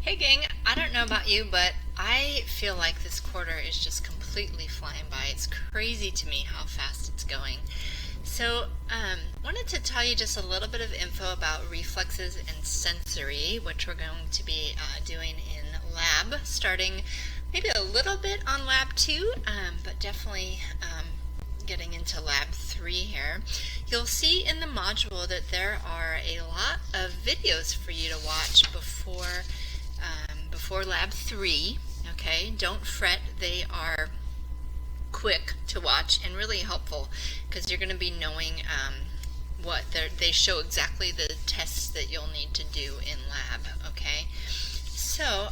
Hey gang, I don't know about you, but I feel like this quarter is just completely flying by. It's crazy to me how fast it's going. So, wanted to tell you just a little bit of info about reflexes and sensory, which we're going to be doing in lab, starting maybe a little bit on lab 2, but definitely getting into lab 3 here. You'll see in the module that there are a lot of videos for you to watch before lab 3. Okay, don't fret, they are quick to watch and really helpful because you're going to be knowing what they show exactly the tests that you'll need to do in lab. Okay, so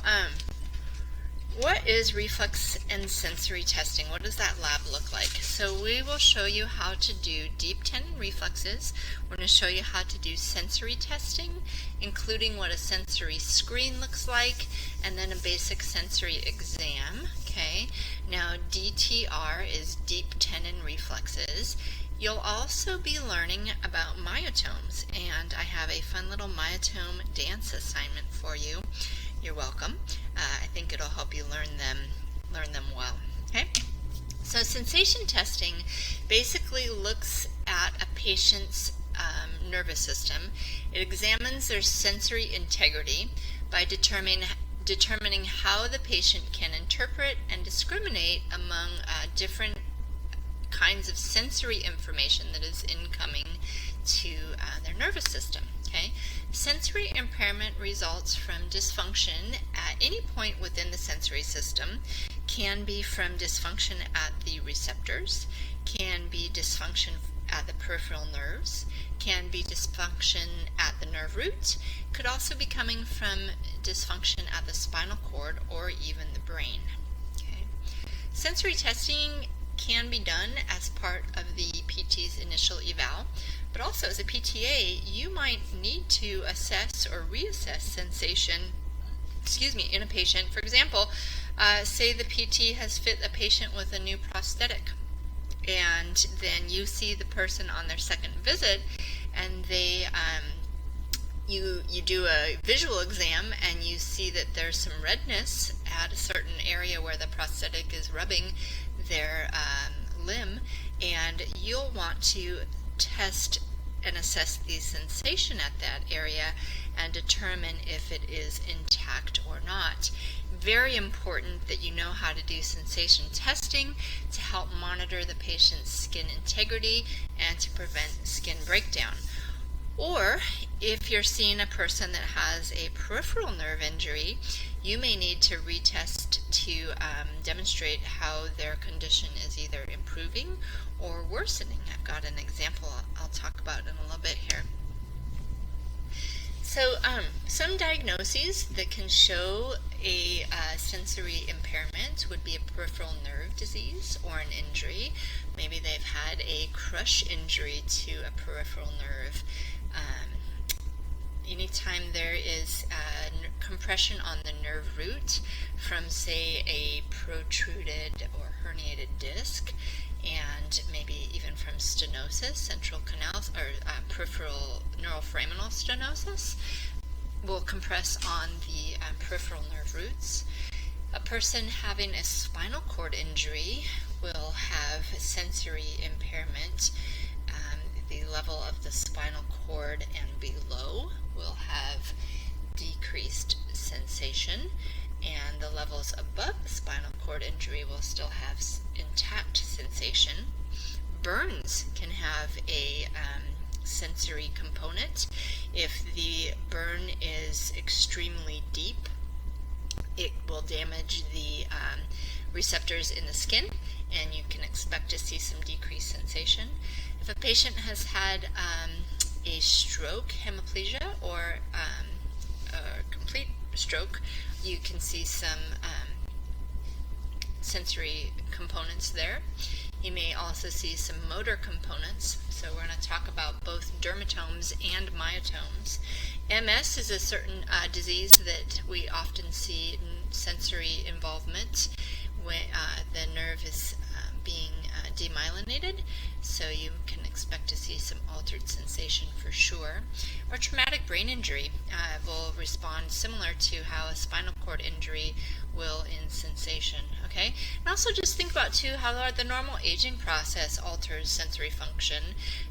what is reflex and sensory testing? What does that lab look like? So we will show you how to do deep tendon reflexes. We're going to show you how to do sensory testing, including what a sensory screen looks like, and then a basic sensory exam. Okay. Now DTR is deep tendon reflexes. You'll also be learning about myotomes, and I have a fun little myotome dance assignment for you. You're welcome. I think it'll help you learn them well. Okay? So sensation testing basically looks at a patient's nervous system. It examines their sensory integrity by determining how the patient can interpret and discriminate among different kinds of sensory information that is incoming to their nervous system. Okay? Sensory impairment results from dysfunction at any point within the sensory system, can be from dysfunction at the receptors, can be dysfunction at the peripheral nerves, can be dysfunction at the nerve root, could also be coming from dysfunction at the spinal cord or even the brain. Okay? Sensory testing can be done as part of the PT's initial eval, but also as a PTA, you might need to assess or reassess sensation in a patient. For example, say the PT has fit a patient with a new prosthetic, and then you see the person on their second visit, and you do a visual exam and you see that there's some redness at a certain area where the prosthetic is rubbing their limb, and you'll want to test and assess the sensation at that area and determine if it is intact or not. Very important that you know how to do sensation testing to help monitor the patient's skin integrity and to prevent skin breakdown. Or if you're seeing a person that has a peripheral nerve injury, you may need to retest to demonstrate how their condition is either improving or worsening. I've got an example I'll talk about in a little bit here. So some diagnoses that can show a sensory impairment would be a peripheral nerve disease or an injury. Maybe they've had a crush injury to a peripheral nerve. Anytime there is compression on the nerve root from, say, a protruded or herniated disc, and maybe even from stenosis, central canal, or peripheral neuroforaminal stenosis, will compress on the peripheral nerve roots. A person having a spinal cord injury will have sensory impairment. The level of the spinal cord and below will have decreased sensation, and the levels above the spinal cord injury will still have intact sensation. Burns can have a sensory component. If the burn is extremely deep, it will damage the receptors in the skin, and you can expect to see some decreased sensation. If a patient has had a stroke, hemiplegia, or a complete stroke, you can see some sensory components there. You may also see some motor components. So we're going to talk about both dermatomes and myotomes. MS is a certain disease that we often see in sensory involvement when the nerve is being demyelinated, so you can expect to see some altered sensation for sure. Or traumatic brain injury will respond similar to how a spinal cord injury will in sensation, okay? And also just think about too how the normal aging process alters sensory function.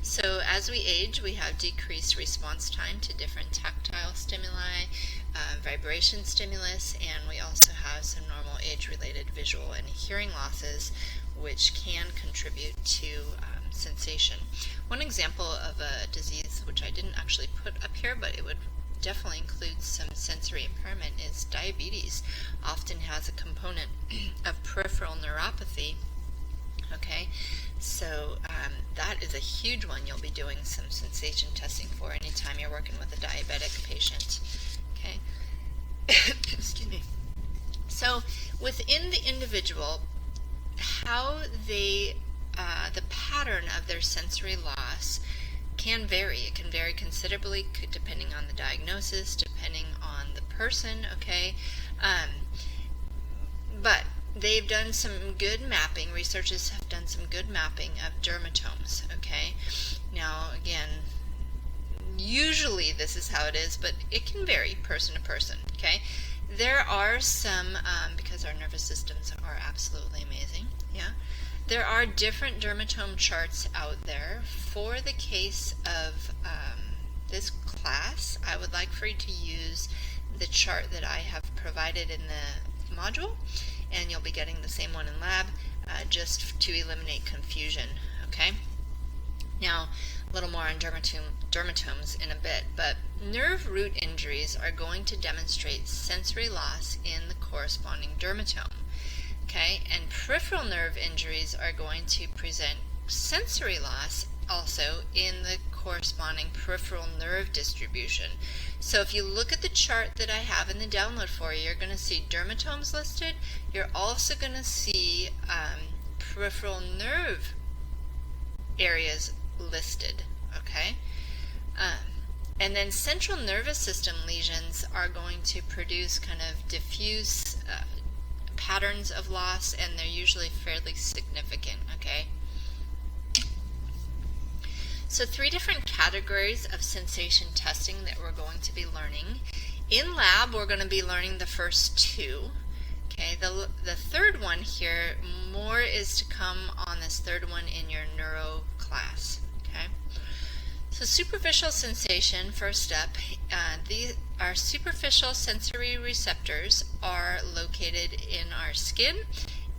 So as we age, we have decreased response time to different tactile stimuli, vibration stimulus, and we also have some normal age-related visual and hearing losses, which can contribute to sensation. One example of a disease which I didn't actually put up here, but it would definitely include some sensory impairment, is diabetes. Often has a component of peripheral neuropathy. Okay, so that is a huge one you'll be doing some sensation testing for anytime you're working with a diabetic patient. Okay, excuse me. So within the individual, how they, the pattern of their sensory loss can vary. It can vary considerably depending on the diagnosis, depending on the person, okay? But they've done some good mapping. Researchers have done some good mapping of dermatomes, okay? Now, again, usually this is how it is, but it can vary person to person, okay? There are some, because our nervous systems are absolutely amazing, yeah? There are different dermatome charts out there. For the case of this class, I would like for you to use the chart that I have provided in the module, and you'll be getting the same one in lab, just to eliminate confusion, okay? Now, a little more on dermatomes in a bit, but nerve root injuries are going to demonstrate sensory loss in the corresponding dermatome. Okay, and peripheral nerve injuries are going to present sensory loss also in the corresponding peripheral nerve distribution. So if you look at the chart that I have in the download for you, you're going to see dermatomes listed. You're also going to see peripheral nerve areas listed, okay? And then central nervous system lesions are going to produce kind of diffuse patterns of loss, and they're usually fairly significant, okay? So 3 different categories of sensation testing that we're going to be learning. In lab, we're going to be learning the first 2. Okay, the third one here, more is to come on this third one in your neuro class, okay? So superficial sensation, first up, our superficial sensory receptors are located in our skin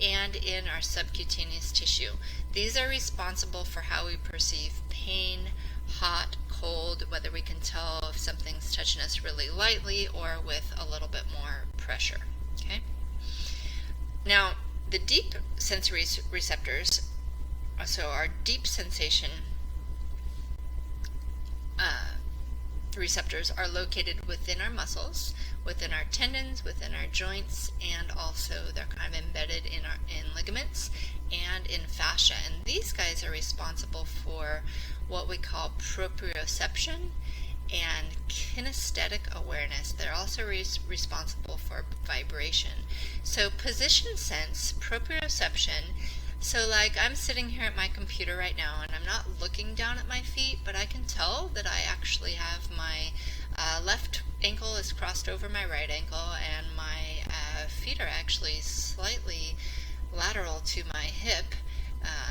and in our subcutaneous tissue. These are responsible for how we perceive pain, hot, cold, whether we can tell if something's touching us really lightly or with a little bit more pressure, okay? Now, the deep sensory receptors, so our deep sensation receptors are located within our muscles, within our tendons, within our joints, and also they're kind of embedded in ligaments and in fascia. And these guys are responsible for what we call proprioception and kinesthetic awareness. They're also responsible for vibration. So position sense, proprioception. So like I'm sitting here at my computer right now and I'm not looking down at my feet, but I can tell that I actually have my left ankle is crossed over my right ankle, and my feet are actually slightly lateral to my hip.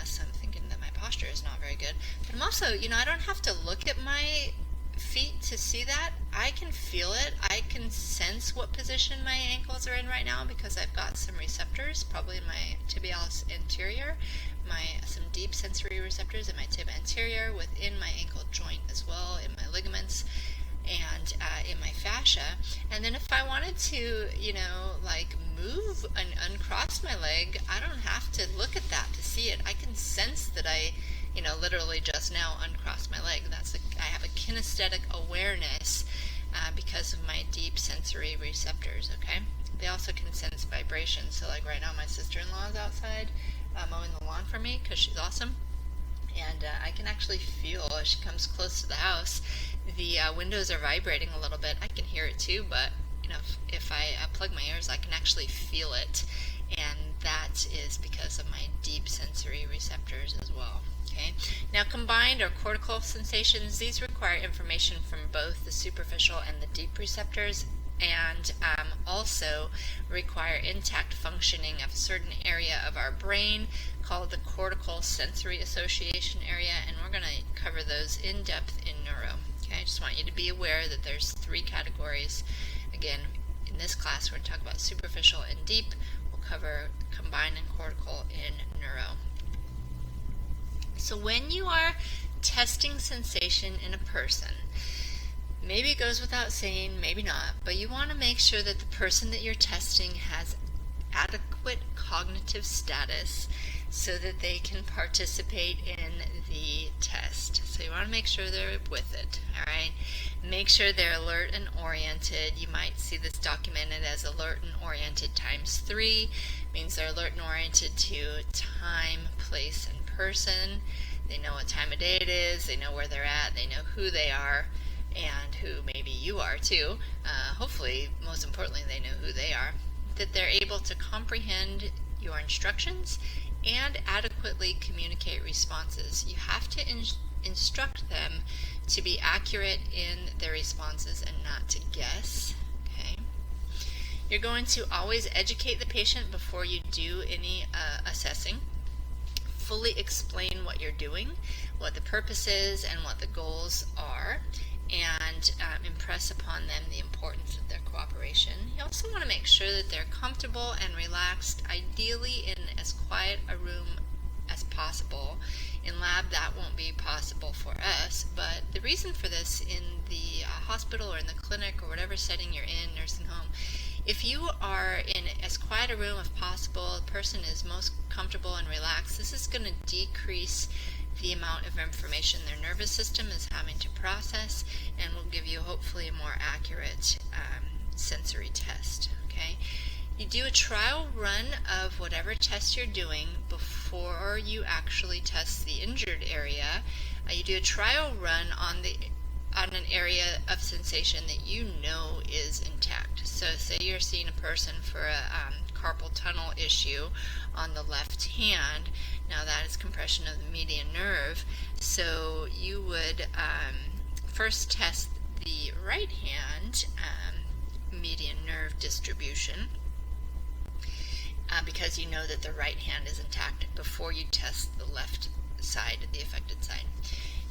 So I'm thinking that my posture is not very good. But I'm also, I don't have to look at my feet to see that. I can feel it. I can sense what position my ankles are in right now because I've got some receptors, probably in my tibialis anterior, some deep sensory receptors in my tib anterior, within my ankle joint as well, in my ligaments, and in my fascia. And then if I wanted to, like move and uncross my leg, I don't have to look at that to see it. I can sense that I literally just now uncrossed my leg. I have a kinesthetic awareness because of my deep sensory receptors, okay? They also can sense vibration. So like right now my sister-in-law is outside mowing the lawn for me because she's awesome. And I can actually feel as she comes close to the house, the windows are vibrating a little bit. I can hear it too, but if I plug my ears, I can actually feel it. and that is because of my deep sensory receptors as well. Okay. Now combined or cortical sensations, these require information from both the superficial and the deep receptors, and also require intact functioning of a certain area of our brain called the cortical sensory association area, and we're going to cover those in depth in neuro. Okay, I just want you to be aware that there's 3 categories. Again, in this class we're going to talk about superficial and deep. We'll cover combined and cortical in neuro. So when you are testing sensation in a person, maybe it goes without saying, maybe not, but you want to make sure that the person that you're testing has adequate cognitive status so that they can participate in the test. So you want to make sure they're with it, all right? Make sure they're alert and oriented. You might see this documented as alert and oriented times 3. Means they're alert and oriented to time, place, and person. They know what time of day it is. They know where they're at. They know who they are and who maybe you are too. Hopefully, most importantly, they know who they are. That they're able to comprehend your instructions and adequately communicate responses. You have to instruct them to be accurate in their responses and not to guess. Okay. You're going to always educate the patient before you do any assessing. Fully explain what you're doing, what the purpose is, and what the goals are, and impress upon them the importance of their cooperation. You also want to make sure that they're comfortable and relaxed, ideally in as quiet a room as possible. In lab, that won't be possible for us, but the reason for this in the hospital or in the clinic or whatever setting you're in, nursing home, if you are in as quiet a room as possible, the person is most comfortable and relaxed, this is going to decrease the amount of information their nervous system is having to process, and will give you hopefully a more accurate sensory test. Okay, you do a trial run of whatever test you're doing before you actually test the injured area. You do a trial run on an area of sensation that you know is intact. So say you're seeing a person for a carpal tunnel issue on the left hand. Now that is compression of the median nerve. So you would first test the right hand median nerve distribution because you know that the right hand is intact before you test the left side, the affected side.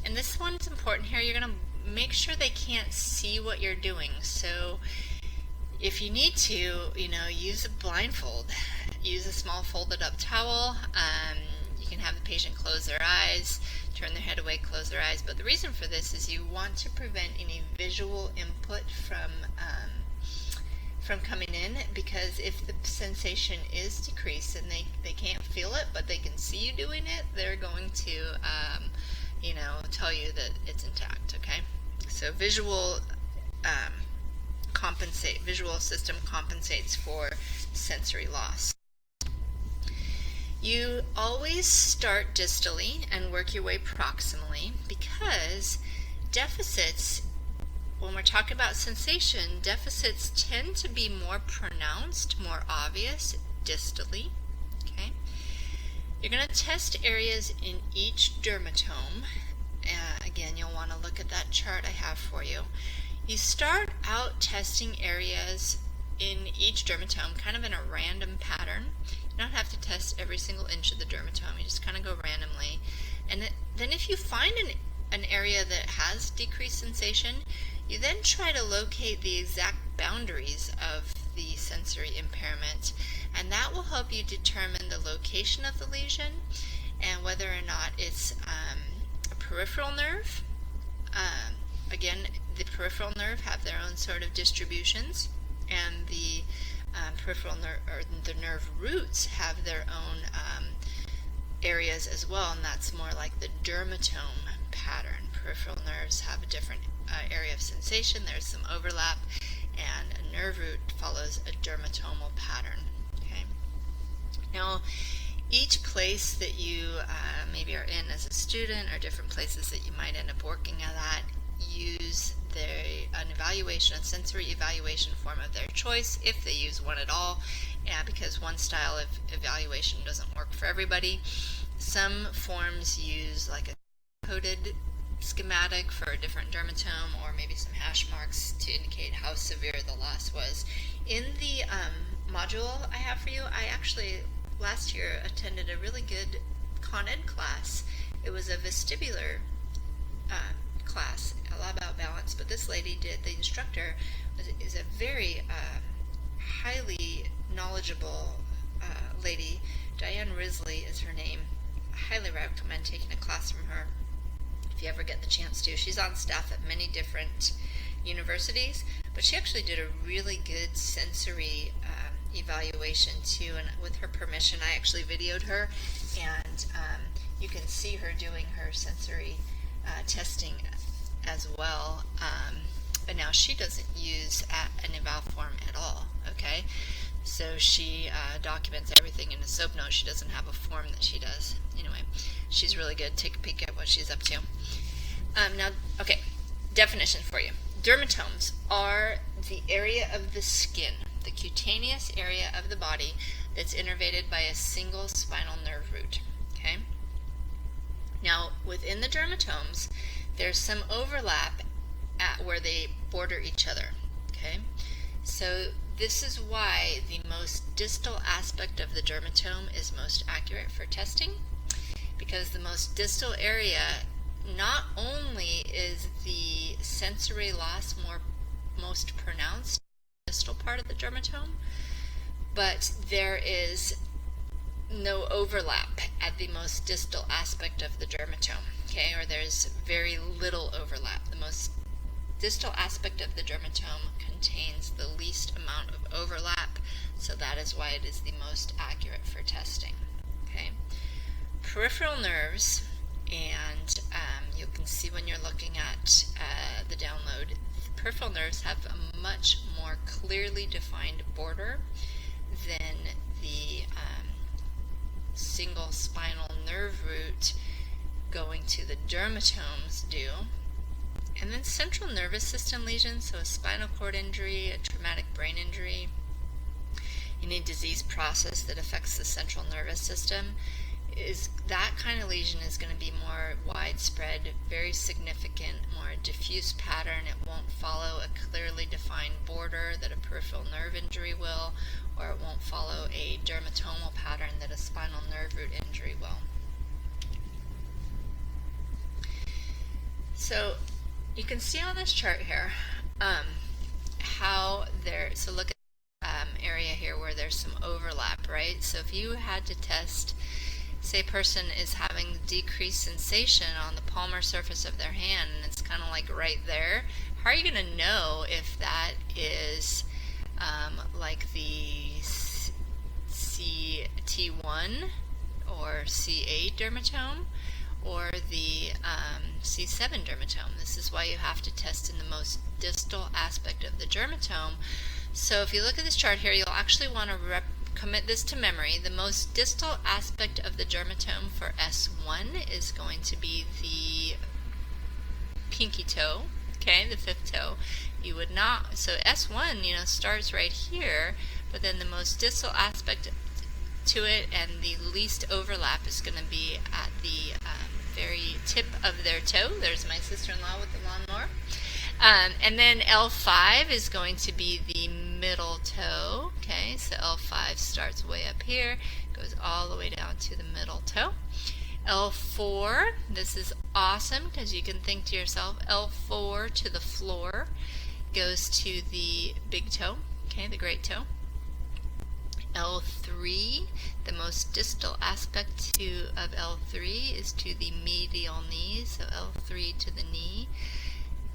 And this one's important here. You're going to make sure they can't see what you're doing. So if you need to, use a blindfold. Use a small folded up towel. You can have the patient close their eyes, turn their head away, close their eyes. But the reason for this is you want to prevent any visual input from coming in, because if the sensation is decreased and they can't feel it, but they can see you doing it, they're going to tell you that it's intact. Okay, so visual system compensates for sensory loss. You always start distally and work your way proximally, because deficits, when we're talking about sensation, deficits tend to be more pronounced, more obvious distally. Okay, you're going to test areas in each dermatome. Again, you'll want to look at that chart I have for you. You start out testing areas in each dermatome kind of in a random pattern. You don't have to test every single inch of the dermatome. You just kind of go randomly. And then if you find an area that has decreased sensation, you then try to locate the exact boundaries of the sensory impairment, and that will help you determine the location of the lesion and whether or not it's a peripheral nerve. Again, the peripheral nerve have their own sort of distributions, and the peripheral nerve, or the nerve roots, have their own areas as well, and that's more like the dermatome pattern. Peripheral nerves have a different area of sensation. There's some overlap, and a nerve root follows a dermatomal pattern. Okay. Now, each place that you maybe are in as a student, or different places that you might end up working at, use an evaluation, a sensory evaluation form of their choice, if they use one at all, Yeah, because one style of evaluation doesn't work for everybody. Some forms use like a coded schematic for a different dermatome, or maybe some hash marks to indicate how severe the loss was. In the module I have for you, I actually last year attended a really good Con Ed class. It was a vestibular class, a lot about balance, but this lady did, the instructor is a very highly knowledgeable lady. Diane Risley is her name. I highly recommend taking a class from her if you ever get the chance to. She's on staff at many different universities, but she actually did a really good sensory evaluation too, and with her permission I actually videoed her, and you can see her doing her sensory testing as well. But now she doesn't use an eval form at all, okay? So she documents everything in a soap note. She doesn't have a form that she does. Anyway, she's really good. Take a peek at what she's up to. Now, okay, definition for you. Dermatomes are the area of the skin, the cutaneous area of the body that's innervated by a single spinal nerve root, okay? Now, within the dermatomes, there's some overlap at where they border each other, okay? So this is why the most distal aspect of the dermatome is most accurate for testing, because the most distal area, not only is the sensory loss most pronounced in the distal part of the dermatome, but there is no overlap at the most distal aspect of the dermatome, okay? Or there's very little overlap. The most distal aspect of the dermatome contains the least amount of overlap, so that is why it is the most accurate for testing, okay? Peripheral nerves, and you can see when you're looking at the download, peripheral nerves have a much more clearly defined border than the single spinal nerve root going to the dermatomes do. And then central nervous system lesions, so a spinal cord injury, a traumatic brain injury, any disease process that affects the central nervous system, is that kind of lesion is going to be more widespread, very significant, more diffuse pattern. It won't follow a clearly defined border that a peripheral nerve injury will, or it won't follow a dermatomal pattern that a spinal nerve root injury will. So you can see on this chart here how there, so look at the area here where there's some overlap, right? So if you had to test, say a person is having decreased sensation on the palmar surface of their hand, and it's kind of like right there, how are you going to know if that is like the CT1 or C8 dermatome, or the C7 dermatome? This is why you have to test in the most distal aspect of the dermatome. So if you look at this chart here, you'll actually want to commit this to memory. The most distal aspect of the dermatome for S1 is going to be the pinky toe, okay, the fifth toe. You would not, so S1, you know, starts right here, but then the most distal aspect to it and the least overlap is going to be at the very tip of their toe. There's my sister-in-law with the lawnmower. And then L5 is going to be the middle toe. Okay, so L5 starts way up here, goes all the way down to the middle toe. L4, this is awesome because you can think to yourself, L4 to the floor goes to the big toe, okay, the great toe. L3, the most distal aspect of L3 is to the medial knee, so L3 to the knee.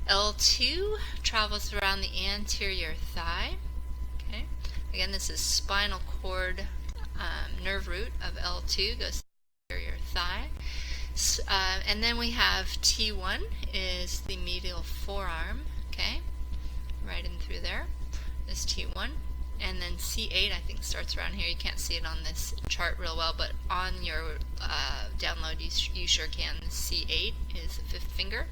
L2 travels around the anterior thigh. Okay, again, this is spinal cord nerve root of L2 goes to the anterior thigh. And then we have T1 is the medial forearm. Okay, right in through there is T1. And then C8, I think, starts around here. You can't see it on this chart real well, but on your download, you sure can. C8 is the fifth finger.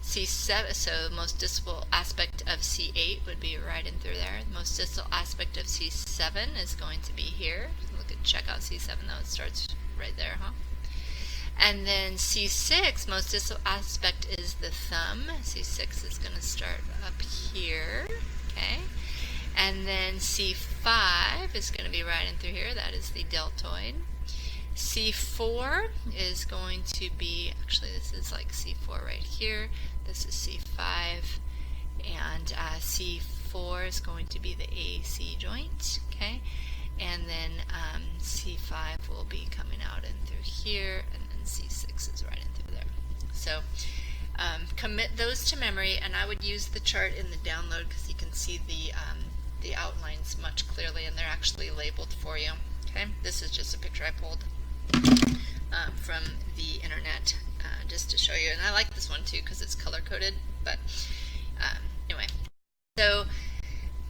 C7, so the most distal aspect of C8 would be right in through there. The most distal aspect of C7 is going to be here. Check out C7 though, it starts right there, huh? And then C6, most distal aspect is the thumb. C6 is going to start up here, okay? And then C5 is going to be right in through here. That is the deltoid. C4 is going to be, actually this is like C4 right here. This is C5. And C4 is going to be the AC joint, okay? And then C5 will be coming out in through here, and then C6 is right in through there. So commit those to memory, and I would use the chart in the download because you can see the outlines much clearly, and they're actually labeled for you. Okay, this is just a picture I pulled from the internet just to show you, and I like this one too because it's color coded. But anyway, so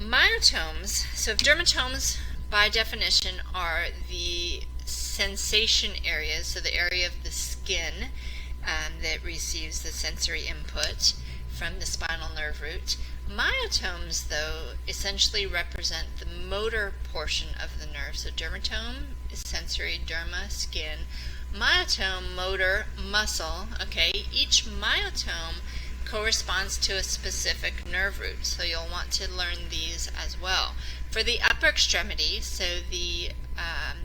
myotomes. So dermatomes, by definition, are the sensation areas, so the area of the skin that receives the sensory input from the spinal nerve root. Myotomes, though, essentially represent the motor portion of the nerve. So dermatome is sensory, derma, skin. Myotome, motor, muscle. Okay, each myotome corresponds to a specific nerve root, so you'll want to learn these as well. For the upper extremity, so the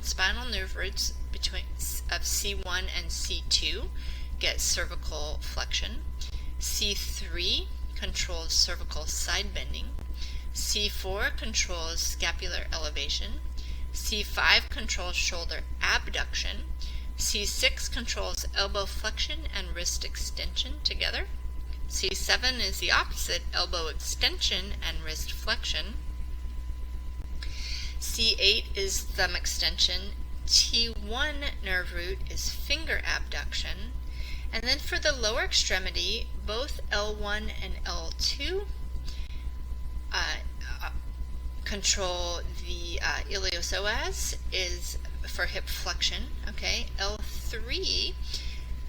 spinal nerve roots of C1 and C2 get cervical flexion. C3 controls cervical side bending. C4 controls scapular elevation. C5 controls shoulder abduction. C6 controls elbow flexion and wrist extension together. C7 is the opposite, elbow extension and wrist flexion. C8 is thumb extension. T1 nerve root is finger abduction. And then for the lower extremity, both L1 and L2 control the iliopsoas is for hip flexion. Okay, L3,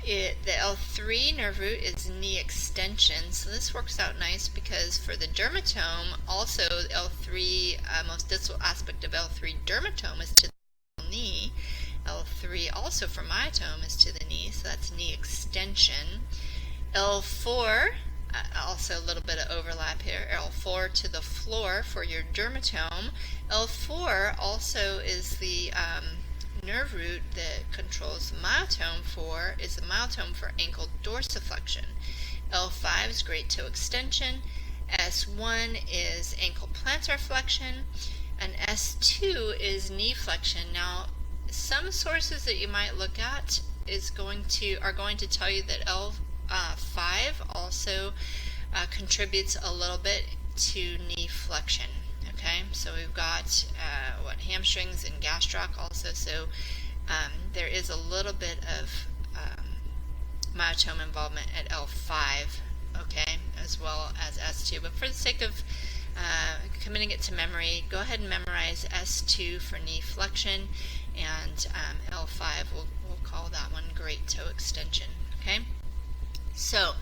the L3 nerve root is knee extension. So this works out nice because for the dermatome, also L3, most distal aspect of L3 dermatome is to the knee. L3 also for myotome is to the knee, so that's knee extension. L4, also a little bit of overlap here, L4 to the floor for your dermatome. L4 also is the nerve root that controls myotome is the myotome for ankle dorsiflexion. L5 is great toe extension. S1 is ankle plantar flexion, and S2 is knee flexion. Now, some sources that you might look at are going to tell you that L5 also contributes a little bit to knee flexion. Okay, so we've got hamstrings and gastroc also. So there is a little bit of myotome involvement at L5. Okay, as well as S2. But for the sake of committing it to memory, go ahead and memorize S2 for knee flexion, and L5, we'll call that one great toe extension. Okay, so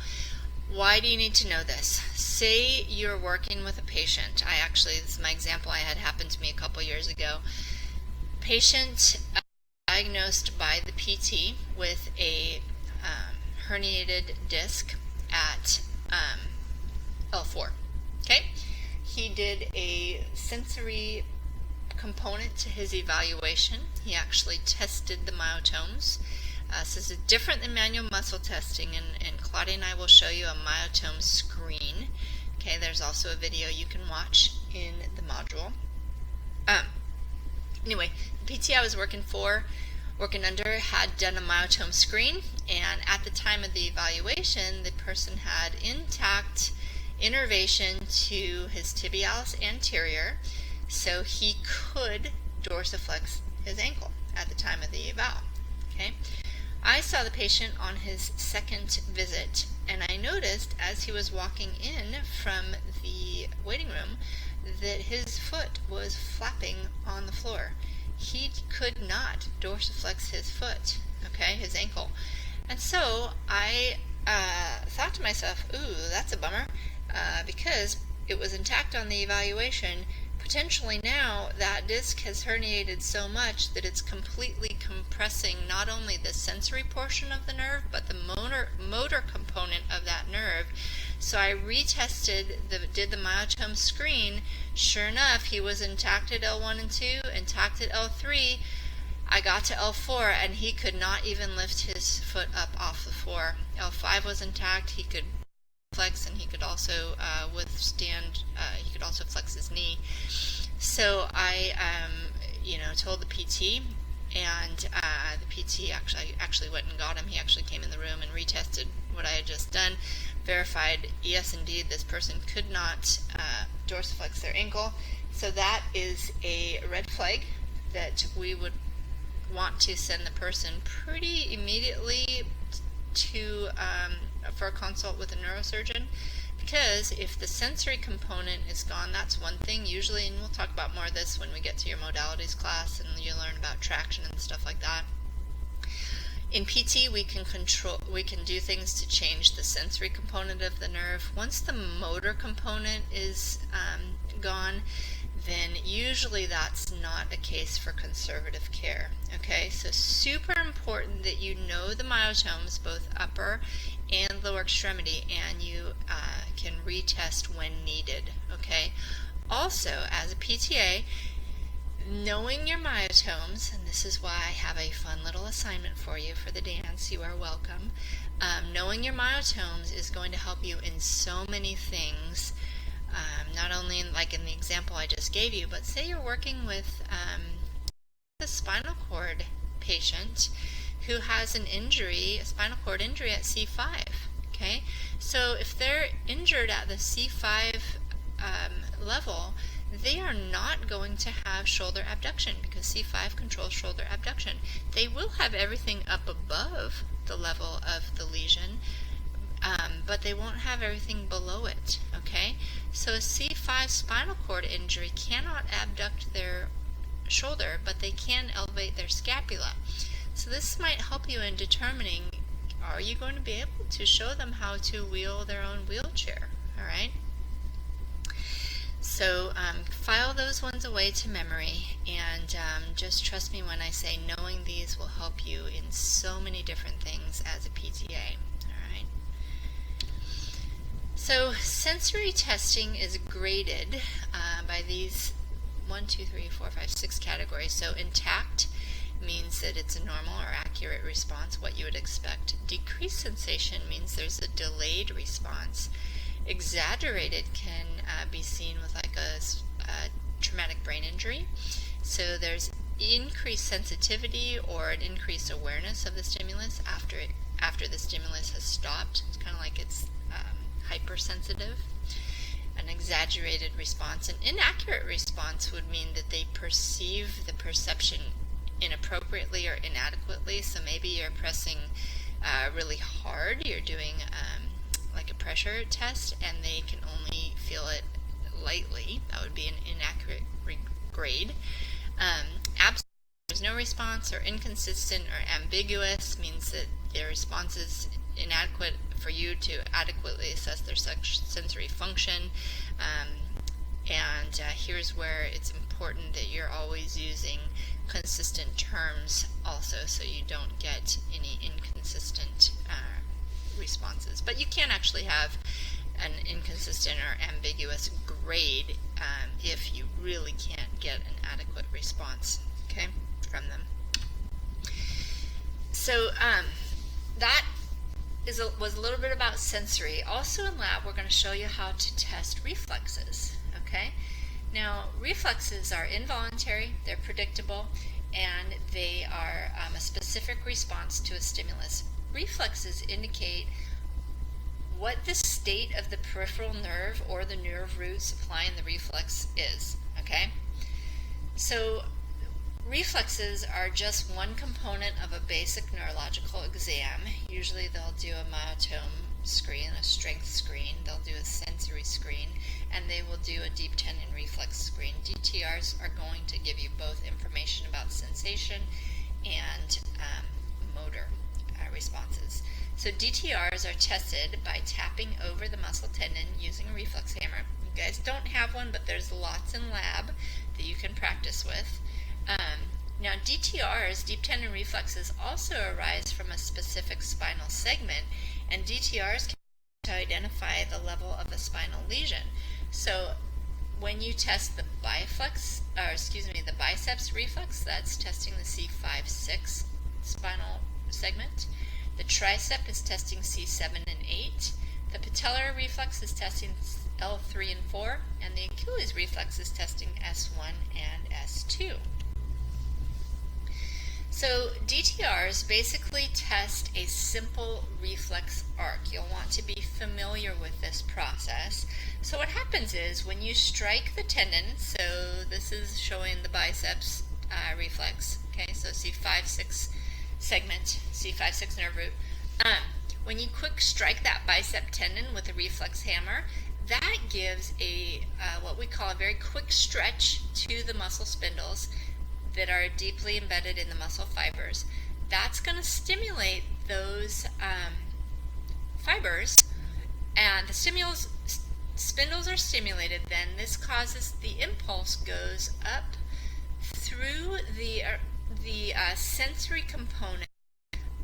why do you need to know this? Say you're working with a patient. This is my example I had happen to me a couple years ago. Patient diagnosed by the PT with a herniated disc at L4. Okay, he did a sensory component to his evaluation. He actually tested the myotomes. So this is different than manual muscle testing, and Claudia and I will show you a myotome screen. Okay, there's also a video you can watch in the module. Anyway, the PT I was working under had done a myotome screen, and at the time of the evaluation, the person had intact innervation to his tibialis anterior, so he could dorsiflex his ankle at the time of the eval. Okay, I saw the patient on his second visit, and I noticed as he was walking in from the waiting room that his foot was flapping on the floor. He could not dorsiflex his foot, okay, his ankle. And so I thought to myself, ooh, that's a bummer, because it was intact on the evaluation. Potentially now that disc has herniated so much that it's completely compressing not only the sensory portion of the nerve, but the motor component of that nerve. So I retested, did the myotome screen. Sure enough, he was intact at L1 and 2, intact at L3. I got to L4 and he could not even lift his foot up off the floor. L5 was intact. He could flex, and he could also withstand, he could also flex his knee. So I told the PT, and the PT actually went and got him. He actually came in the room and retested what I had just done, verified, yes indeed, this person could not dorsiflex their ankle. So that is a red flag that we would want to send the person pretty immediately to for a consult with a neurosurgeon, because if the sensory component is gone, that's one thing usually, and we'll talk about more of this when we get to your modalities class and you learn about traction and stuff like that. In PT, we can do things to change the sensory component of the nerve. Once the motor component is gone, then usually that's not a case for conservative care. Okay, so super important that you know the myotomes, both upper and lower extremity, and you can retest when needed. Okay, also as a PTA, knowing your myotomes, and this is why I have a fun little assignment for you for the dance, you are welcome. Knowing your myotomes is going to help you in so many things. Not only like in the example I just gave you, but say you're working with a spinal cord patient who has an injury, a spinal cord injury at C5. Okay, so if they're injured at the C5 level, they are not going to have shoulder abduction, because C5 controls shoulder abduction. They will have everything up above the level of the lesion, but they won't have everything below it. Okay, so a C5 spinal cord injury cannot abduct their shoulder, but they can elevate their scapula. So this might help you in determining, are you going to be able to show them how to wheel their own wheelchair? All right. So file those ones away to memory, and just trust me when I say knowing these will help you in so many different things as a PTA. So sensory testing is graded by these 6 categories. So intact means that it's a normal or accurate response, what you would expect. Decreased sensation means there's a delayed response. Exaggerated can be seen with like a traumatic brain injury. So there's increased sensitivity or an increased awareness of the stimulus after the stimulus has stopped. It's kind of like it's hypersensitive. An exaggerated response. An inaccurate response would mean that they perceive the perception inappropriately or inadequately. So maybe you're pressing really hard, you're doing like a pressure test, and they can only feel it lightly. That would be an inaccurate grade. Absent, there's no response, or inconsistent or ambiguous means that their response is inadequate for you to adequately assess their sensory function. And here's where it's important that you're always using consistent terms also, so you don't get any inconsistent responses. But you can actually have an inconsistent or ambiguous grade if you really can't get an adequate response, okay, from them. So that was a little bit about sensory. Also in lab, we're going to show you how to test reflexes. Okay, now reflexes are involuntary, they're predictable, and they are a specific response to a stimulus. Reflexes indicate what the state of the peripheral nerve or the nerve root supplying the reflex is. Okay, so reflexes are just one component of a basic neurological exam. Usually they'll do a myotome screen, a strength screen, they'll do a sensory screen, and they will do a deep tendon reflex screen. DTRs are going to give you both information about sensation and motor responses. So DTRs are tested by tapping over the muscle tendon using a reflex hammer. You guys don't have one, but there's lots in lab that you can practice with. Now DTRs, deep tendon reflexes, also arise from a specific spinal segment, and DTRs can to identify the level of a spinal lesion. So when you test the the biceps reflex, that's testing the C5-6 spinal segment. The tricep is testing C7 and 8. The patellar reflex is testing L3 and 4, and the Achilles reflex is testing S1 and S2. So DTRs basically test a simple reflex arc. You'll want to be familiar with this process. So what happens is when you strike the tendon, so this is showing the biceps reflex, okay, so C5-6 segment, C5-6 nerve root. When you quick strike that bicep tendon with a reflex hammer, that gives a what we call a very quick stretch to the muscle spindles that are deeply embedded in the muscle fibers. That's going to stimulate those fibers, and the spindles are stimulated. Then this causes the impulse goes up through the sensory component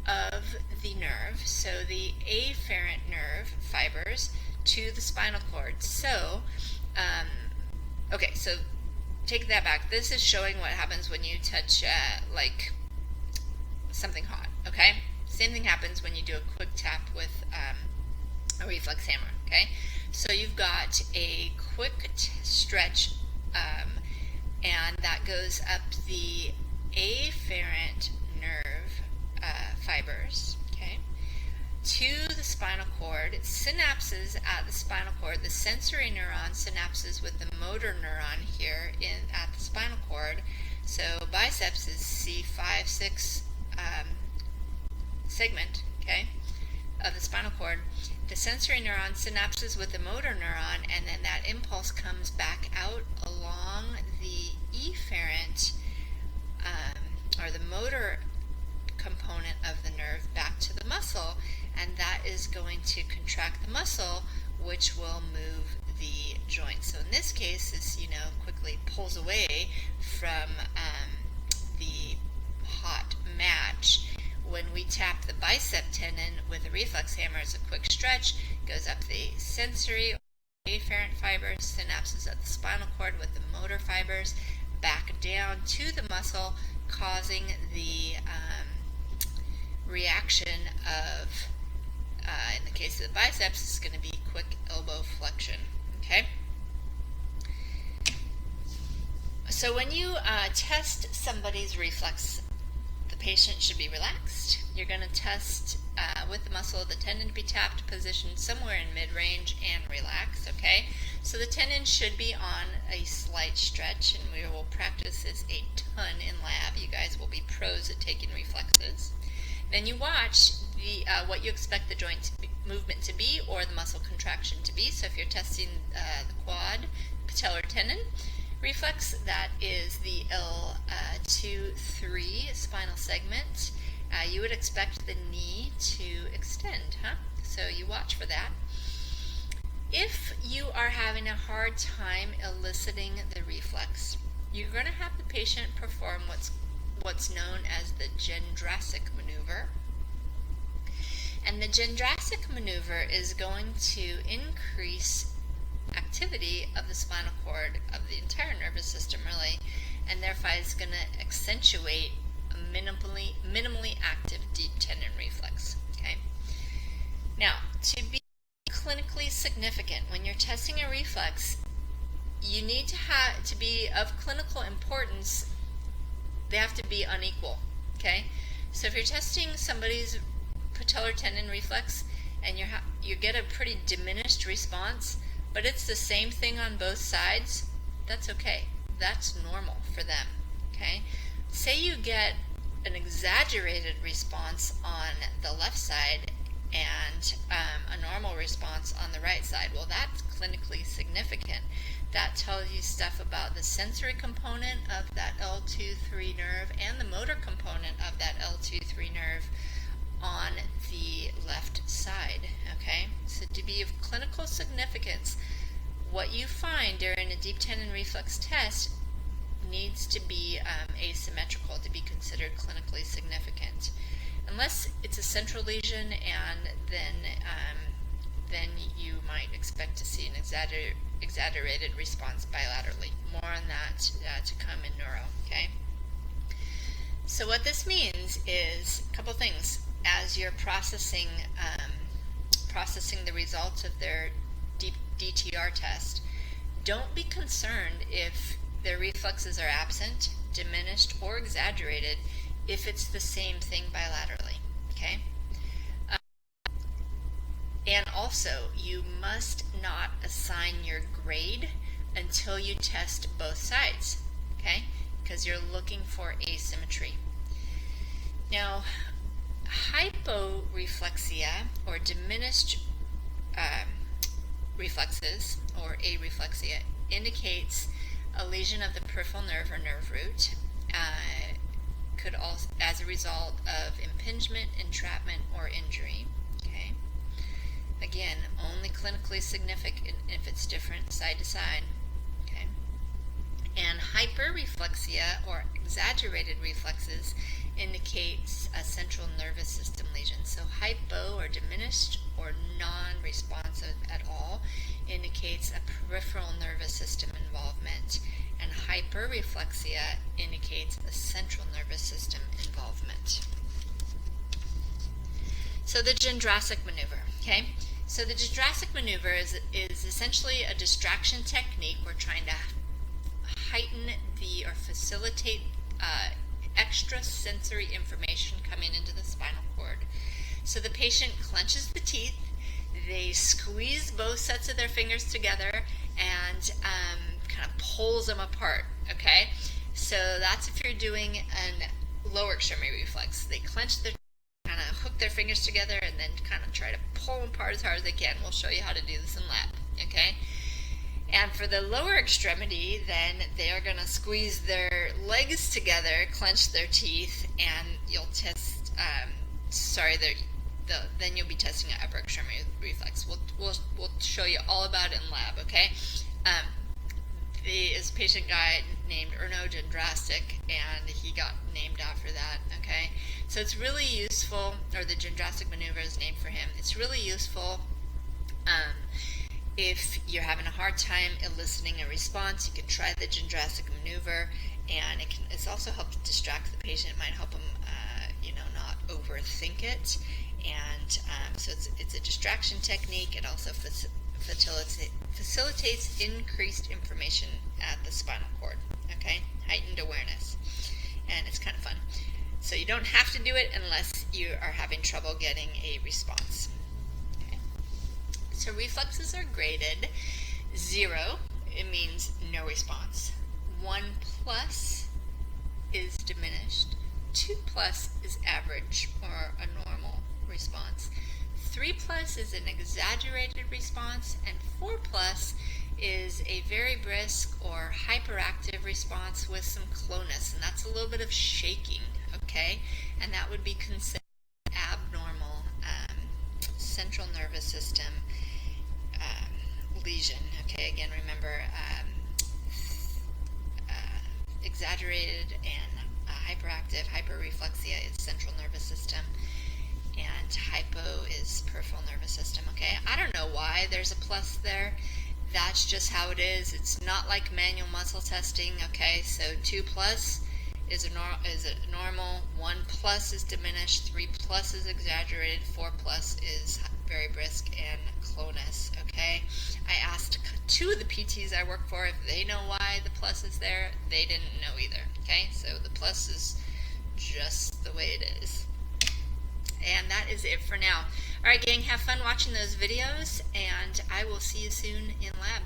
of the nerve, so the afferent nerve fibers, to the spinal cord. So, okay, so take that back. This is showing what happens when you touch like something hot, okay? Same thing happens when you do a quick tap with a reflex hammer, okay? So you've got a quick stretch, and that goes up the afferent nerve fibers, okay, to the spinal cord. It synapses at the spinal cord. The sensory neuron synapses with the motor neuron here at the spinal cord. So biceps is C5-6 segment, okay, of the spinal cord. The sensory neuron synapses with the motor neuron, and then that impulse comes back out along the efferent or the motor component of the nerve back to the muscle, and that is going to contract the muscle, which will move the joint. So in this case, this quickly pulls away from the hot match. When we tap the bicep tendon with a reflex hammer, it's a quick stretch, goes up the sensory afferent fibers, synapses at the spinal cord with the motor fibers, back down to the muscle, causing the reaction of, in the case of the biceps, it's going to be quick elbow flexion, okay? So when you test somebody's reflex, the patient should be relaxed. You're going to test with the muscle of the tendon to be tapped, positioned somewhere in mid-range, and relax, okay? So the tendon should be on a slight stretch, and we will practice this a ton in lab. You guys will be pros at taking reflexes. Then you watch what you expect the joint movement to be, or the muscle contraction to be. So if you're testing the quad patellar tendon reflex, that is the L2-3 spinal segment. You would expect the knee to extend, So you watch for that. If you are having a hard time eliciting the reflex, you're going to have the patient perform what's known as the Gendrasic maneuver. And the Gendrasic maneuver is going to increase activity of the spinal cord, of the entire nervous system really, and therefore is going to accentuate a minimally active deep tendon reflex, okay? Now, to be clinically significant, when you're testing a reflex, you need to be of clinical importance. They have to be unequal, okay? So if you're testing somebody's patellar tendon reflex and you get a pretty diminished response, but it's the same thing on both sides, that's okay. That's normal for them, okay? Say you get an exaggerated response on the left side and a normal response on the right side. Well, that's clinically significant. That tells you stuff about the sensory component of that L2-3 nerve and the motor component of that L2-3 nerve on the left side, okay? So to be of clinical significance, what you find during a deep tendon reflex test needs to be asymmetrical to be considered clinically significant. Unless it's a central lesion, and then you might expect to see an exaggerated response bilaterally. More on that to come in neuro, okay? So what this means is a couple things. As you're processing the results of their DTR test, don't be concerned if their reflexes are absent, diminished, or exaggerated if it's the same thing bilaterally, okay? And also, you must not assign your grade until you test both sides, okay? Because you're looking for asymmetry. Now, hyporeflexia, or diminished reflexes, or areflexia, indicates a lesion of the peripheral nerve or nerve root, could also, as a result of impingement, entrapment, or injury. Okay. Again, only clinically significant if it's different side to side. Okay. And hyperreflexia, or exaggerated reflexes, indicates a central nervous system lesion. So hypo, or diminished, or non-responsive at all, indicates a peripheral nervous system involvement, and hyperreflexia indicates a central nervous system involvement. So the Gendrasik maneuver, okay? So the Gendrasik maneuver is essentially a distraction technique. We're trying to heighten or facilitate extra sensory information coming into the spinal cord. So the patient clenches the teeth, they squeeze both sets of their fingers together, and kind of pulls them apart, okay? So that's if you're doing a lower extremity reflex. They clench their, kind of hook their fingers together, and then kind of try to pull them apart as hard as they can. We'll show you how to do this in lab, okay? And for the lower extremity, then they are going to squeeze their legs together, clench their teeth, and you'll test, then you'll be testing an upper extremity reflex. We'll show you all about it in lab, okay? Is a patient guy named Erno Gendrasik, and he got named after that, okay? So it's really useful, or the Gendrasik maneuver is named for him. It's really useful if you're having a hard time eliciting a response. You can try the Gendrasik maneuver, and it's also helped distract the patient. It might help them, not overthink it. And so it's a distraction technique. It also facilitates increased information at the spinal cord, okay? Heightened awareness. And it's kind of fun. So you don't have to do it unless you are having trouble getting a response. Okay. So reflexes are graded. 0, it means no response. 1+ is diminished. 2+ is average, or a normal response. 3+ is an exaggerated response, and 4+ is a very brisk or hyperactive response with some clonus, and that's a little bit of shaking, okay? And that would be considered abnormal central nervous system lesion, okay? Again, remember, exaggerated and hyperactive, hyperreflexia is central nervous system, and hypo is peripheral nervous system, okay? I don't know why there's a plus there. That's just how it is. It's not like manual muscle testing, okay? So 2+ is a normal, 1+ is diminished, 3+ is exaggerated, 4+ is very brisk and clonus, okay? I asked 2 of the PTs I work for if they know why the plus is there. They didn't know either, okay? So the plus is just the way it is. And that is it for now. All right, gang, have fun watching those videos, and I will see you soon in lab.